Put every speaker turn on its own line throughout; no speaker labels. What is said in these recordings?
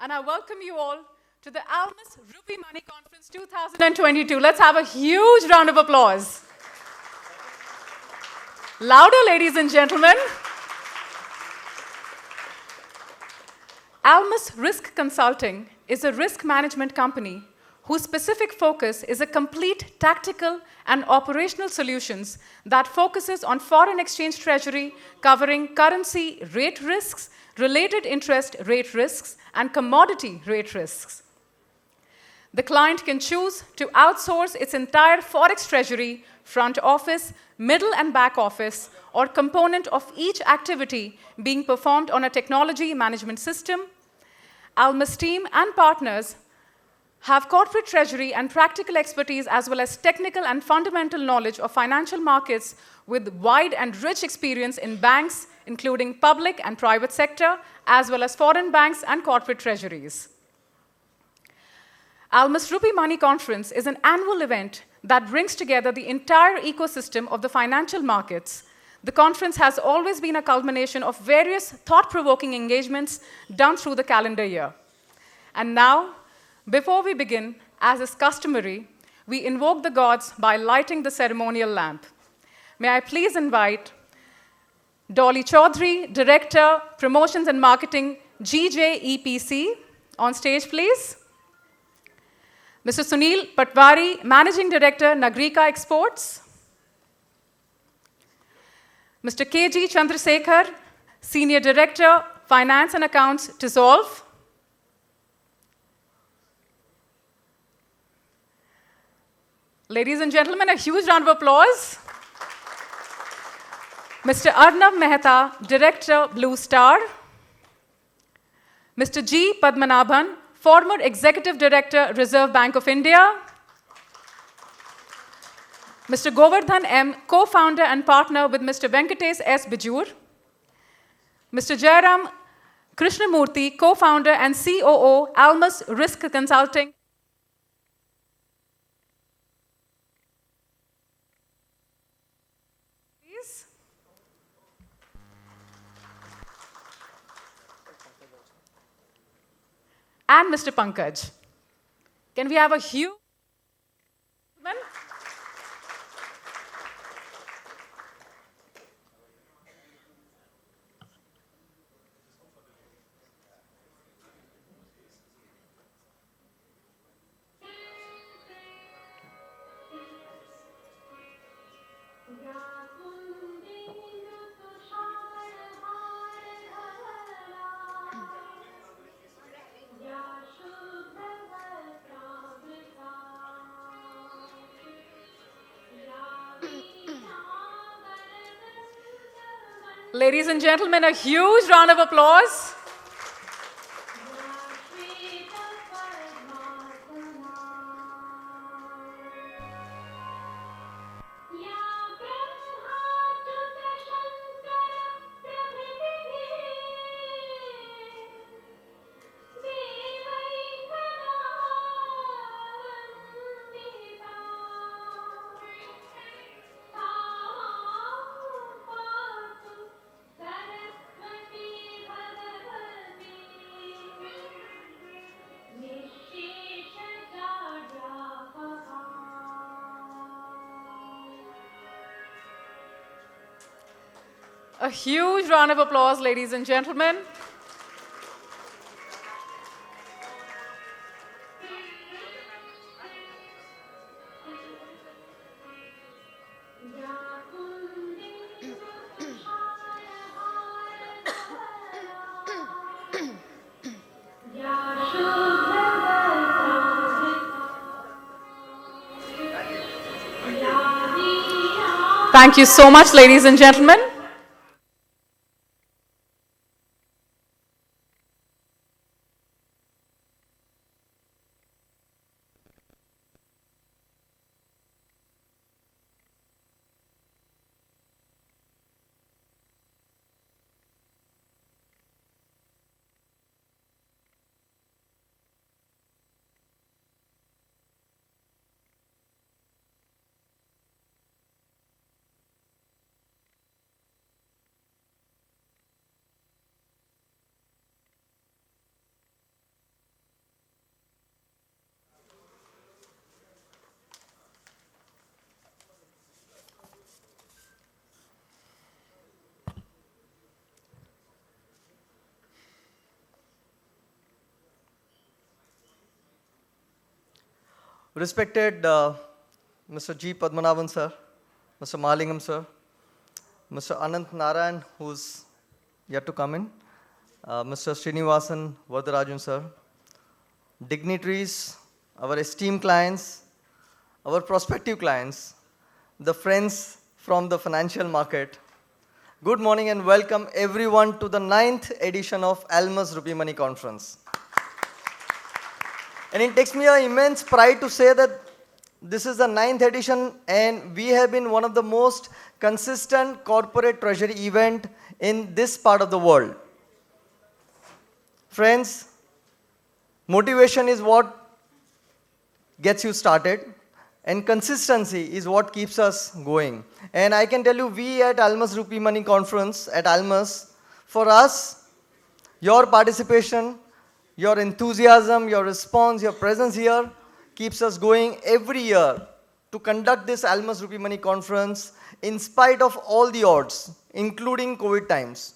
and I welcome you all to the Almus Rupee Money Conference 2022. Let's have a huge round of applause. Louder, ladies and gentlemen. Almus Risk Consulting is a risk management company whose specific focus is a complete tactical and operational solutions that focuses on foreign exchange treasury, covering currency rate risks, related interest rate risks, and commodity rate risks. The client can choose to outsource its entire forex treasury, front office, middle and back office, or component of each activity being performed on a technology management system. Almus team and partners have corporate treasury and practical expertise as well as technical and fundamental knowledge of financial markets with wide and rich experience in banks, including public and private sector, as well as foreign banks and corporate treasuries. Almus Rupee Money Conference is an annual event that brings together the entire ecosystem of the financial markets. The conference has always been a culmination of various thought-provoking engagements done through the calendar year. And now, before we begin, as is customary, we invoke the gods by lighting the ceremonial lamp. May I please invite Dolly Chaudhary, Director, Promotions and Marketing, GJEPC, on stage, please. Mr. Sunil Patwari, Managing Director, Nagrika Exports. Mr. KG Chandrasekhar, Senior Director, Finance and Accounts, Dissolve. Ladies and gentlemen, a huge round of applause. Mr. Arnav Mehta, Director, Blue Star. Mr. G. Padmanabhan, former Executive Director, Reserve Bank of India. Mr. Govardhan M., co-founder and partner with Mr. Venkatesh S. Bijur. Mr. Jairam Krishnamurthy, co-founder and COO, Almus Risk Consulting. Please. And Mr. Pankaj. Can we have a huge... Ladies and gentlemen, a huge round of applause. A huge round of applause, ladies and gentlemen. Thank you so much, ladies and gentlemen.
Respected Mr.G. Padmanabhan sir, Mr. Malingam sir, Mr. Anant Narayan, who's yet to come in, Mr. Srinivasan Vardarajan sir, dignitaries, our esteemed clients, our prospective clients, the friends from the financial market. Good morning and welcome everyone to the 9th edition of Almus Rupee Money Conference. And it takes me an immense pride to say that this is the 9th edition and we have been one of the most consistent corporate treasury event in this part of the world. Friends, motivation is what gets you started and consistency is what keeps us going. And I can tell you, we at Almus Rupee Money Conference at Almus, for us, your participation, your enthusiasm, your response, your presence here keeps us going every year to conduct this Almus Rupee Money Conference in spite of all the odds, including COVID times.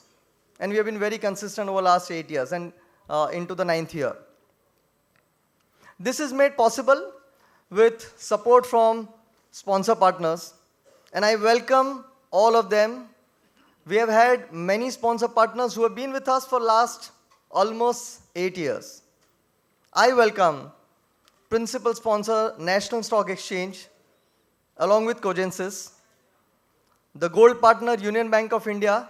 And we have been very consistent over the last 8 years and into the 9th year. This is made possible with support from sponsor partners, and I welcome all of them. We have had many sponsor partners who have been with us for last almost 8 years. I welcome principal sponsor National Stock Exchange along with Cogensis, the gold partner Union Bank of India,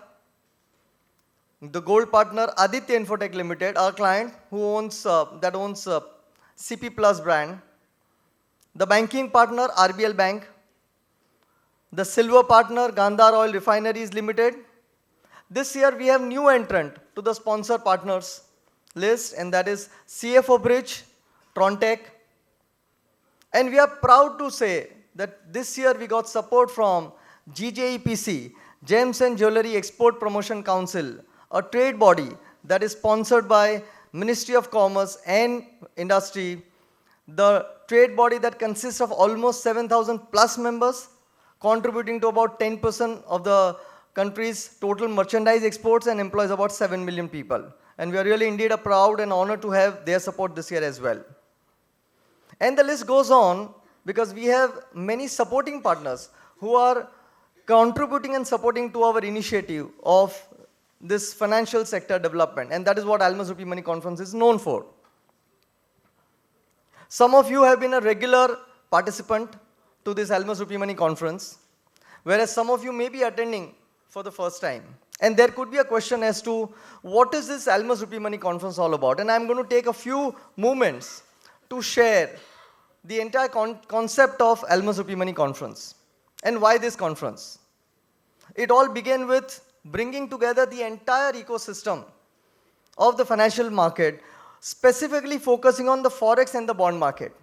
the gold partner Aditya Infotech Limited, our client who owns CP Plus brand, the banking partner RBI Bank, the silver partner Gandhar Oil Refineries Limited. This year we have new entrant to the sponsor partners list, and that is CFO Bridge, Trontech. And we are proud to say that this year we got support from GJEPC, Gems and Jewellery Export Promotion Council, a trade body that is sponsored by Ministry of Commerce and Industry, the trade body that consists of almost 7,000 plus members, contributing to about 10% of the country's total merchandise exports and employs about 7 million people. And we are really indeed proud and honored to have their support this year as well. And the list goes on because we have many supporting partners who are contributing and supporting to our initiative of this financial sector development. And that is what Almus Rupee Money Conference is known for. Some of you have been a regular participant to this Almus Rupee Money Conference, whereas some of you may be attending for the first time. And there could be a question as to what is this Almus Rupee Money Conference all about? And I'm going to take a few moments to share the entire concept of Almus Rupee Money Conference and why this conference. It all began with bringing together the entire ecosystem of the financial market, specifically focusing on the forex and the bond market.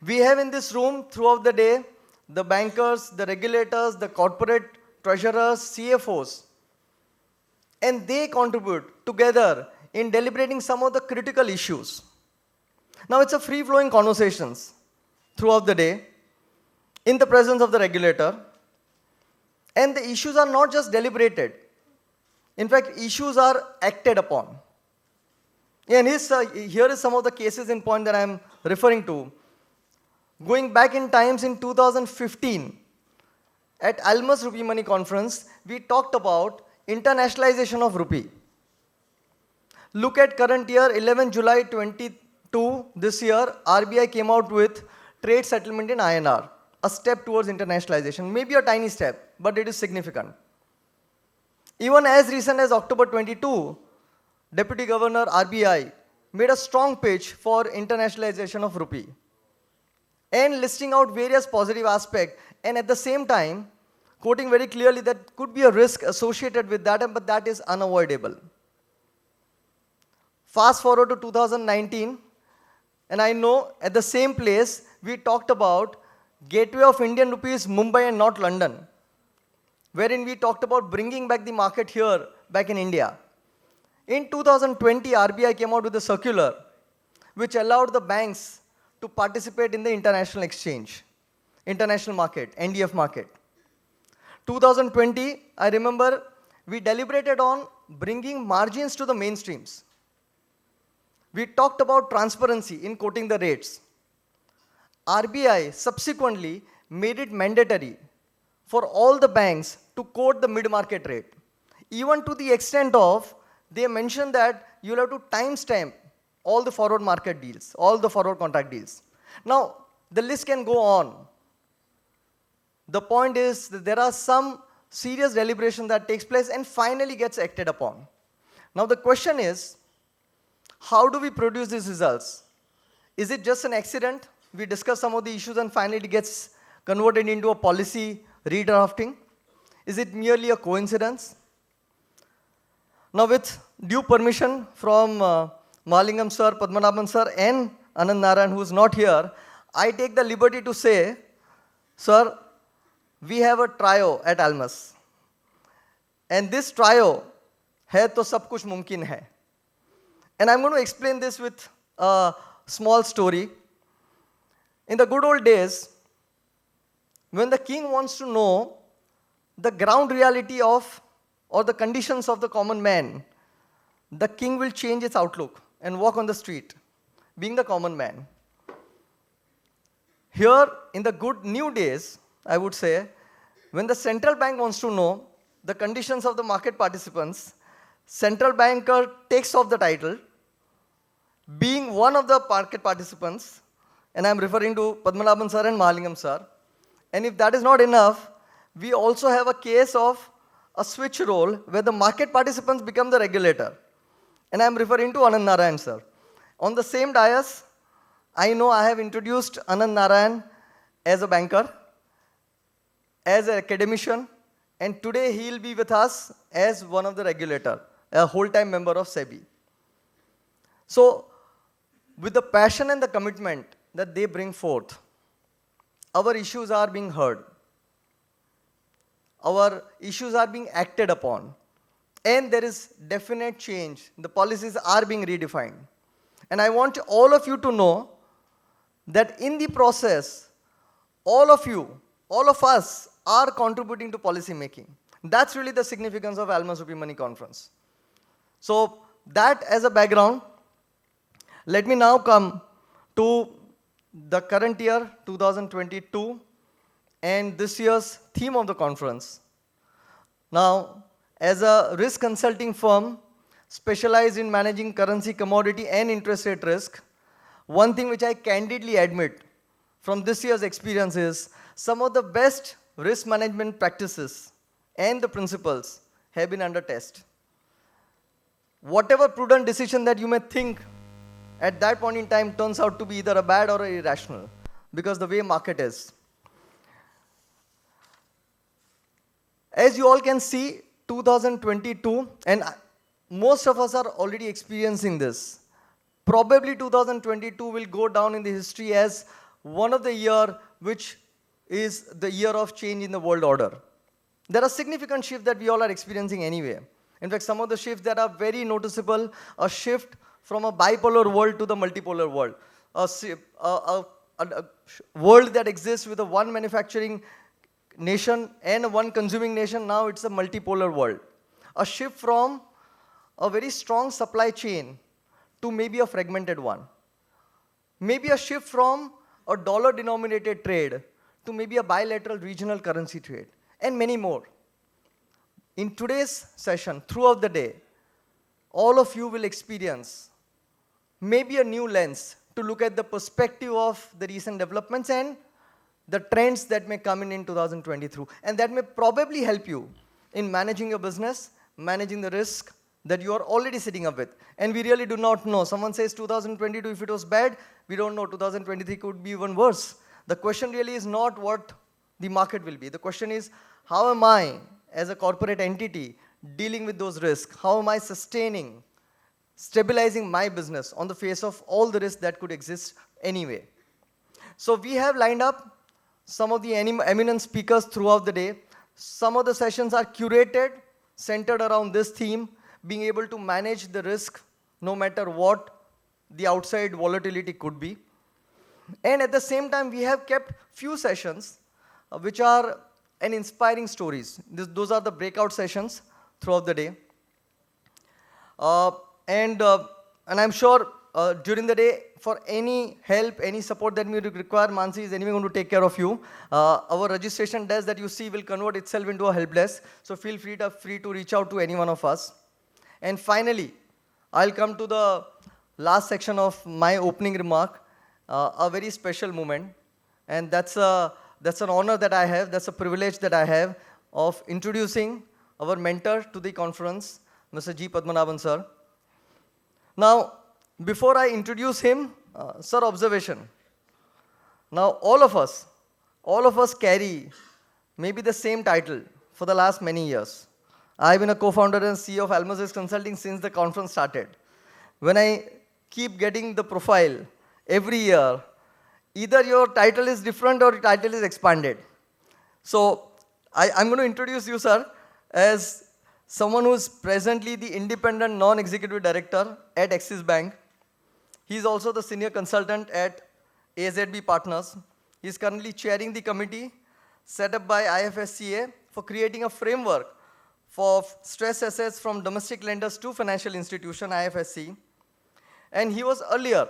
We have in this room throughout the day the bankers, the regulators, the corporate treasurers, CFOs, and they contribute together in deliberating some of the critical issues. Now it's a free-flowing conversations throughout the day in the presence of the regulator, and the issues are not just deliberated. In fact, issues are acted upon. And here is some of the cases in point that I am referring to. Going back in times in 2015, at Almus Rupee Money Conference, we talked about internationalization of rupee. Look at current year, 11 July 22, this year, RBI came out with trade settlement in INR, a step towards internationalization. Maybe a tiny step, but it is significant. Even as recent as October 22, Deputy Governor RBI made a strong pitch for internationalization of rupee and listing out various positive aspects, and at the same time quoting very clearly that could be a risk associated with that, but that is unavoidable. Fast forward to 2019, and I know at the same place we talked about gateway of Indian rupees Mumbai and not London, wherein we talked about bringing back the market here back in India. In 2020, RBI came out with a circular which allowed the banks to participate in the international exchange, international market, NDF market. 2020, I remember we deliberated on bringing margins to the mainstreams. We talked about transparency in quoting the rates. RBI subsequently made it mandatory for all the banks to quote the mid-market rate. Even to the extent of, they mentioned that you'll have to timestamp all the forward market deals, all the forward contract deals. Now, the list can go on. The point is that there are some serious deliberation that takes place and finally gets acted upon. Now, the question is, how do we produce these results? Is it just an accident? We discuss some of the issues and finally it gets converted into a policy redrafting. Is it merely a coincidence? Now, with due permission from Malingam sir, Padmanabhan sir and Anand Narayan, who is not here, I take the liberty to say, sir, we have a trio at Almus. And this trio hai to sab kuch mumkin hai. And I'm going to explain this with a small story. In the good old days, when the king wants to know the ground reality of or the conditions of the common man, the king will change its outlook and walk on the street, being the common man. Here, in the good new days, I would say, when the central bank wants to know the conditions of the market participants, central banker takes off the title, being one of the market participants, and I'm referring to Padmanabhan sir and Mahalingam sir. And if that is not enough, we also have a case of a switch role where the market participants become the regulator. And I'm referring to Anand Narayan sir. On the same dais, I know I have introduced Anand Narayan as a banker, as an academician, and today he will be with us as one of the regulator, a whole-time member of SEBI. So, with the passion and the commitment that they bring forth, our issues are being heard. Our issues are being acted upon. And there is definite change. The policies are being redefined. And I want all of you to know that in the process, all of you, all of us are contributing to policy making. That's really the significance of Almus Rupee Money Conference. So that as a background, let me now come to the current year, 2022, and this year's theme of the conference. Now, as a risk consulting firm specialized in managing currency, commodity, and interest rate risk, one thing which I candidly admit from this year's experience is some of the best risk management practices and the principles have been under test. Whatever prudent decision that you may think at that point in time turns out to be either a bad or irrational because the way market is. As you all can see, 2022, and most of us are already experiencing this. Probably 2022 will go down in the history as one of the year which is the year of change in the world order. There are significant shifts that we all are experiencing anyway. In fact, some of the shifts that are very noticeable, a shift from a bipolar world to the multipolar world. A world that exists with a one manufacturing nation and a one consuming nation, now it's a multipolar world. A shift from a very strong supply chain to maybe a fragmented one. Maybe a shift from a dollar-denominated trade to maybe a bilateral regional currency trade, and many more. In today's session, throughout the day, all of you will experience maybe a new lens to look at the perspective of the recent developments and the trends that may come in 2023. And that may probably help you in managing your business, managing the risk that you are already sitting up with. And we really do not know. Someone says 2022, if it was bad, we don't know. 2023 could be even worse. The question really is not what the market will be. The question is, how am I, as a corporate entity, dealing with those risks? How am I sustaining, stabilizing my business on the face of all the risks that could exist anyway? So we have lined up some of the eminent speakers throughout the day. Some of the sessions are curated, centered around this theme, being able to manage the risk no matter what the outside volatility could be. And at the same time, we have kept few sessions which are an inspiring stories. Those are the breakout sessions throughout the day. And I'm sure during the day for any help, any support that you require. Mansi is anyway going to take care of you. Our registration desk that you see will convert itself into a help desk. So feel free to reach out to any one of us. And finally, I'll come to the last section of my opening remark, a very special moment. And that's an honor that I have, that's a privilege that I have of introducing our mentor to the conference, Mr.G. Padmanabhan sir. Now, before I introduce him, sir, observation. Now, all of us carry maybe the same title for the last many years. I've been a co-founder and CEO of Almus Consulting since the conference started. When I keep getting the profile every year, either your title is different or your title is expanded. So, I'm going to introduce you, sir, as someone who is presently the independent non-executive director at Axis Bank. He is also the senior consultant at AZB Partners. He is currently chairing the committee set up by IFSCA for creating a framework for stress assets from domestic lenders to financial institution, IFSC. And he was earlier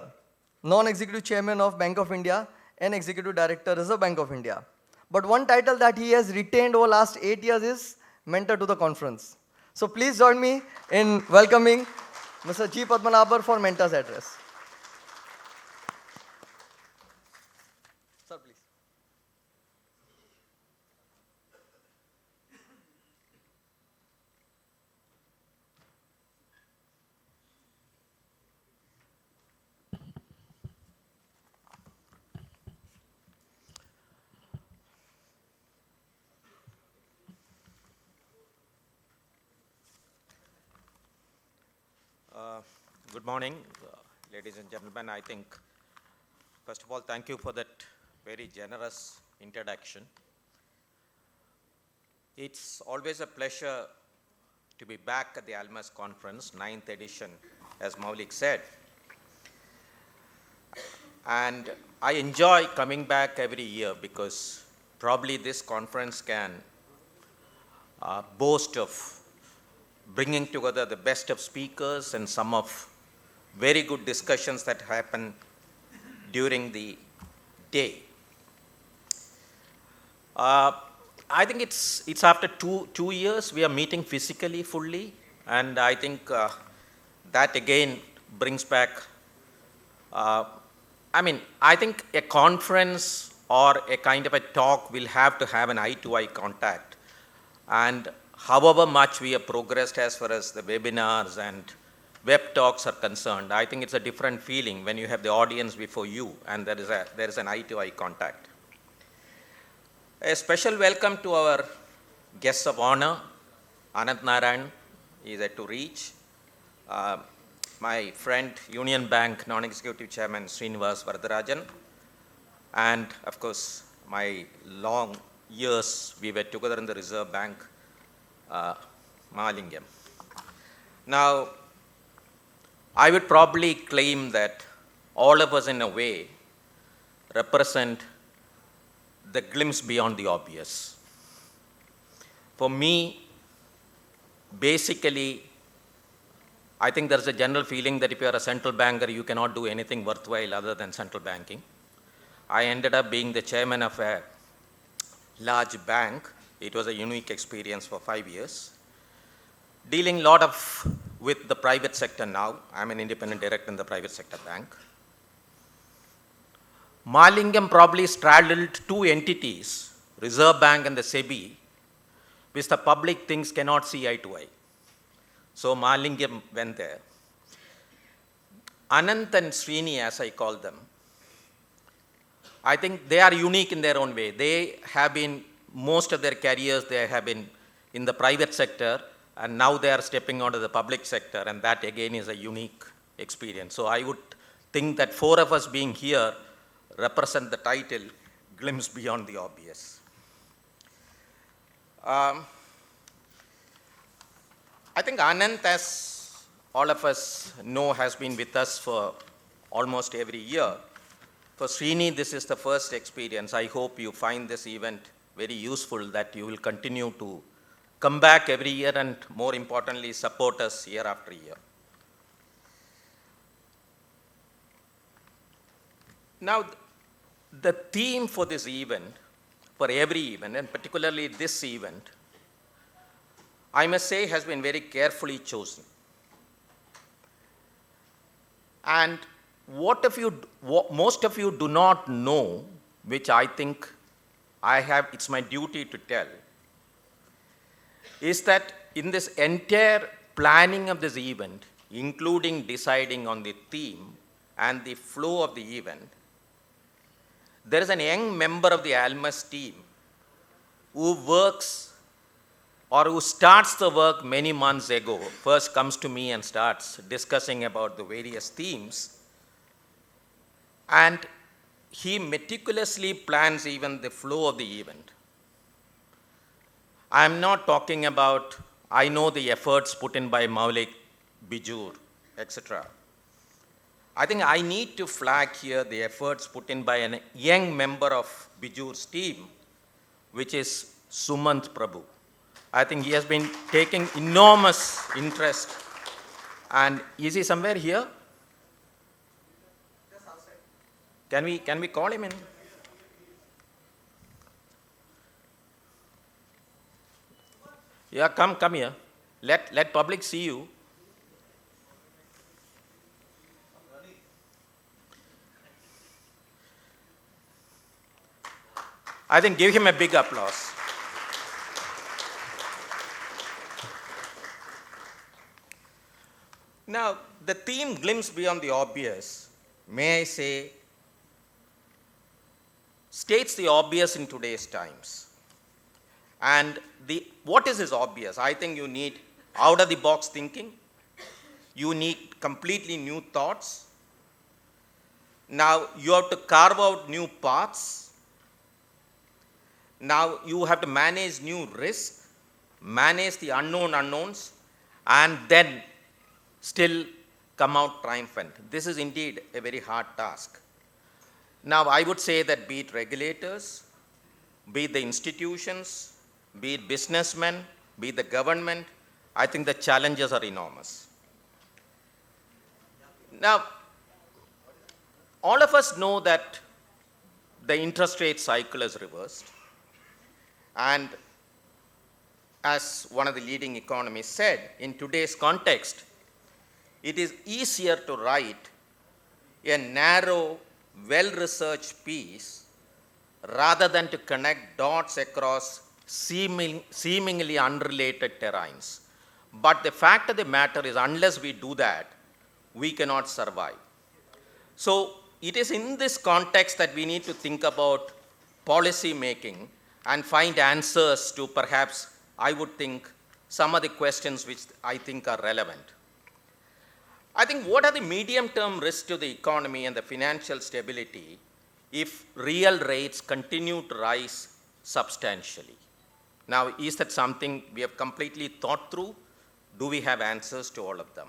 non-executive chairman of Bank of India and executive director, Reserve Bank of India. But one title that he has retained over last 8 years is mentor to the conference. So please join me in welcoming Mr. G. Padmanabhan for mentor's address. Sir, please.
Good morning, ladies and gentlemen. I think, first of all, thank you for that very generous introduction. It's always a pleasure to be back at the Almus Conference, 9th edition, as Maulik said. And I enjoy coming back every year because probably this conference can boast of bringing together the best of speakers and some of very good discussions that happen during the day. I think it's after two years we are meeting physically fully, and I think that again brings back. I think a conference or a kind of a talk will have to have an eye-to-eye contact, and however much we have progressed as far as the webinars and web talks are concerned, I think it's a different feeling when you have the audience before you and there is an eye-to-eye contact. A special welcome to our guests of honor. Anant Narayan is at to reach. My friend, Union Bank Non-Executive Chairman Srinivas Varadarajan, and of course, my long years we were together in the Reserve Bank, Mahalingam. Now, I would probably claim that all of us in a way represent the glimpse beyond the obvious. For me, basically, I think there's a general feeling that if you're a central banker, you cannot do anything worthwhile other than central banking. I ended up being the chairman of a large bank. It was a unique experience for 5 years. Dealing a lot with the private sector now. I'm an independent director in the private sector bank. Mahalingam probably straddled two entities, Reserve Bank and the SEBI, which the public thinks cannot see eye to eye. So Mahalingam went there. Anant and Srini, as I call them, I think they are unique in their own way. They have been, most of their careers, they have been in the private sector, and now they are stepping onto the public sector, and that again is a unique experience. So I would think that 4 of us being here represent the title, Glimpse Beyond the Obvious. I think Anant, as all of us know, has been with us for almost every year. For Srini, this is the first experience. I hope you find this event very useful, that you will continue to come back every year and, more importantly, support us year after year. Now, the theme for this event, for every event, and particularly this event, I must say has been very carefully chosen. And most of you do not know, which I think it's my duty to tell, is that in this entire planning of this event, including deciding on the theme and the flow of the event, there is a young member of the Almus team who works or who starts the work many months ago, first comes to me and starts discussing about the various themes, and he meticulously plans even the flow of the event. I am not talking about, I know the efforts put in by Maulik, Bijur, etc. I think I need to flag here the efforts put in by a young member of Bijur's team, which is Sumant Prabhu. I think he has been taking enormous interest. And is he somewhere here? Can we call him in? Yeah, come here. Let public see you. I think give him a big applause. Now, the theme Glimpse Beyond the Obvious, may I say, states the obvious in today's times. And what is this obvious? I think you need out-of-the-box thinking. You need completely new thoughts. Now, you have to carve out new paths. Now, you have to manage new risks, manage the unknown unknowns, and then still come out triumphant. This is indeed a very hard task. Now, I would say that be it regulators, be it the institutions, be it businessmen, be it the government, I think the challenges are enormous. Now, all of us know that the interest rate cycle is reversed. And as one of the leading economists said, in today's context, it is easier to write a narrow, well-researched piece rather than to connect dots across seemingly unrelated terrains. But the fact of the matter is, unless we do that, we cannot survive. So it is in this context that we need to think about policy making and find answers to perhaps, I would think, some of the questions which I think are relevant. I think what are the medium-term risks to the economy and the financial stability if real rates continue to rise substantially? Now, is that something we have completely thought through? Do we have answers to all of them?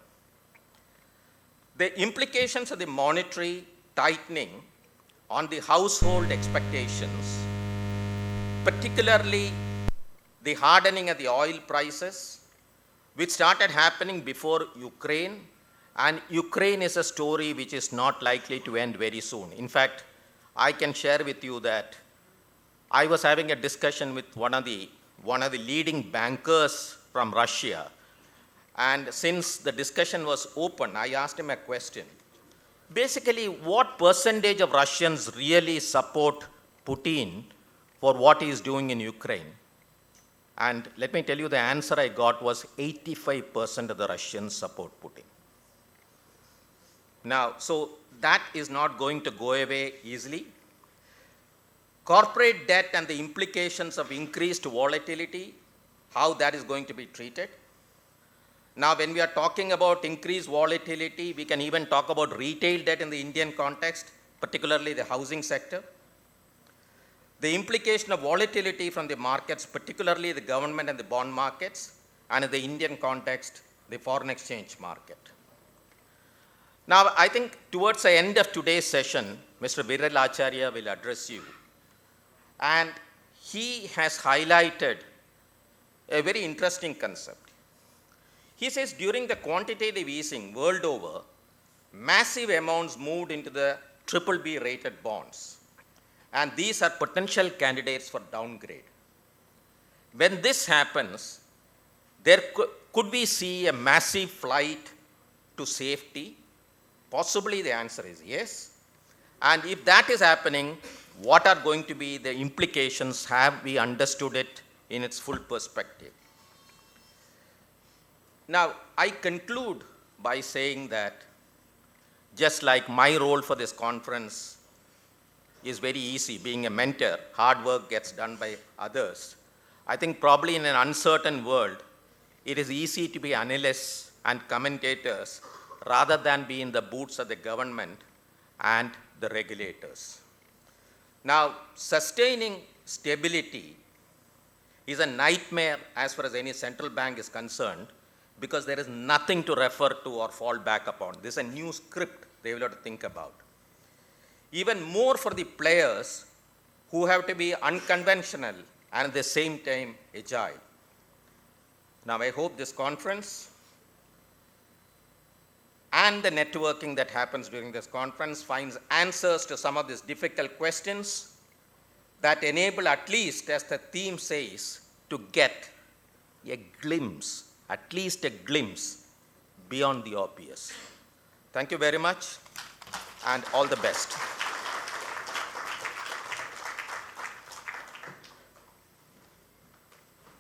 The implications of the monetary tightening on the household expectations, particularly the hardening of the oil prices, which started happening before Ukraine, and Ukraine is a story which is not likely to end very soon. In fact, I can share with you that I was having a discussion with one of the leading bankers from Russia, and since the discussion was open, I asked him a question. Basically, what percentage of Russians really support Putin for what he is doing in Ukraine? And let me tell you, the answer I got was 85% of the Russians support Putin. Now, so that is not going to go away easily. Corporate debt and the implications of increased volatility, how that is going to be treated. Now, when we are talking about increased volatility, we can even talk about retail debt in the Indian context, particularly the housing sector. The implication of volatility from the markets, particularly the government and the bond markets, and in the Indian context, the foreign exchange market. Now, I think towards the end of today's session, Mr. Viral Acharya will address you. And he has highlighted a very interesting concept. He says during the quantitative easing world over, massive amounts moved into the triple B rated bonds. And these are potential candidates for downgrade. When this happens, could we see a massive flight to safety? Possibly the answer is yes. And if that is happening, what are going to be the implications? Have we understood it in its full perspective? Now, I conclude by saying that just like my role for this conference is very easy, being a mentor, hard work gets done by others. I think probably in an uncertain world, it is easy to be analysts and commentators rather than be in the boots of the government and the regulators. Now, sustaining stability is a nightmare as far as any central bank is concerned, because there is nothing to refer to or fall back upon. This is a new script they will have to think about. Even more for the players who have to be unconventional and at the same time agile. Now, I hope this conference and the networking that happens during this conference finds answers to some of these difficult questions that enable, at least as the theme says, to get a glimpse, at least a glimpse beyond the obvious. Thank you very much, and all the best.